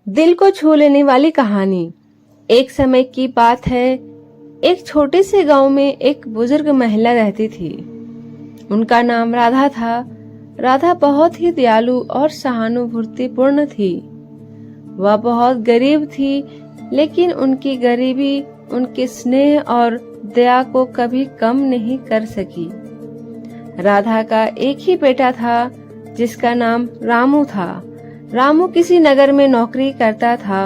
दिल को छू लेने वाली कहानी। एक समय की बात है, एक छोटे से गांव में एक बुजुर्ग महिला रहती थी। उनका नाम राधा था। राधा बहुत ही दयालु और सहानुभूतिपूर्ण थी। वह बहुत गरीब थी, लेकिन उनकी गरीबी उनके स्नेह और दया को कभी कम नहीं कर सकी। राधा का एक ही बेटा था, जिसका नाम रामू था। रामू किसी नगर में नौकरी करता था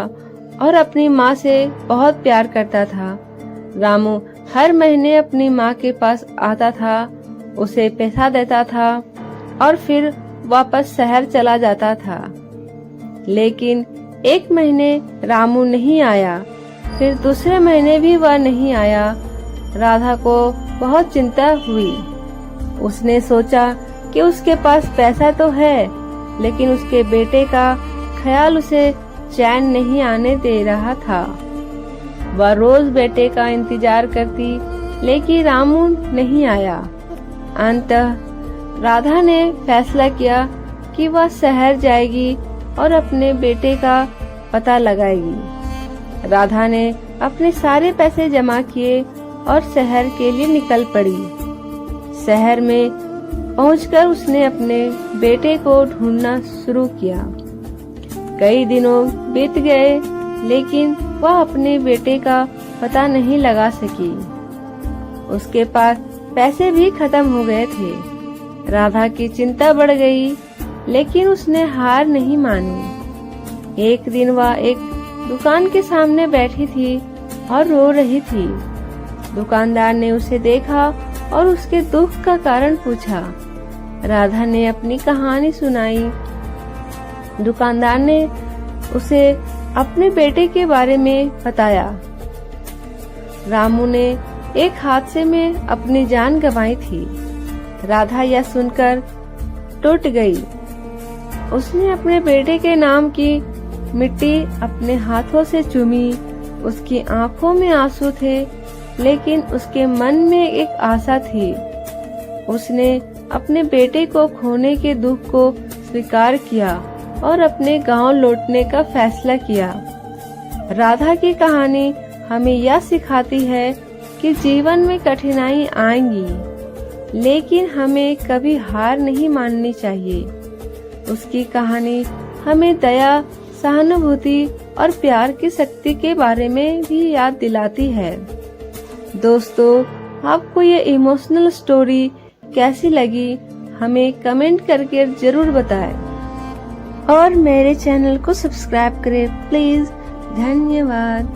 और अपनी माँ से बहुत प्यार करता था। रामू हर महीने अपनी माँ के पास आता था, उसे पैसा देता था और फिर वापस शहर चला जाता था। लेकिन एक महीने रामू नहीं आया, फिर दूसरे महीने भी वह नहीं आया। राधा को बहुत चिंता हुई। उसने सोचा कि उसके पास पैसा तो है, लेकिन उसके बेटे का ख्याल उसे चैन नहीं आने दे रहा था। वह रोज बेटे का इंतजार करती, लेकिन रामू नहीं आया। अंततः राधा ने फैसला किया कि वह शहर जाएगी और अपने बेटे का पता लगाएगी। राधा ने अपने सारे पैसे जमा किए और शहर के लिए निकल पड़ी। शहर में पहुंचकर उसने अपने बेटे को ढूंढना शुरू किया। कई दिनों बीत गए, लेकिन वह अपने बेटे का पता नहीं लगा सकी। उसके पास पैसे भी खत्म हो गए थे। राधा की चिंता बढ़ गई, लेकिन उसने हार नहीं मानी। एक दिन वह एक दुकान के सामने बैठी थी और रो रही थी। दुकानदार ने उसे देखा और उसके दुख का कारण पूछा। राधा ने अपनी कहानी सुनाई। दुकानदार ने उसे अपने बेटे के बारे में बताया। रामू ने एक हादसे में अपनी जान गंवाई थी। राधा यह सुनकर टूट गई। उसने अपने बेटे के नाम की मिट्टी अपने हाथों से चूमी। उसकी आंखों में आंसू थे, लेकिन उसके मन में एक आशा थी। उसने अपने बेटे को खोने के दुख को स्वीकार किया और अपने गांव लौटने का फैसला किया। राधा की कहानी हमें यह सिखाती है कि जीवन में कठिनाई आएंगी, लेकिन हमें कभी हार नहीं माननी चाहिए। उसकी कहानी हमें दया, सहानुभूति और प्यार की शक्ति के बारे में भी याद दिलाती है। दोस्तों, आपको ये इमोशनल स्टोरी कैसी लगी, हमें कमेंट करके जरूर बताएं और मेरे चैनल को सब्सक्राइब करें प्लीज। धन्यवाद।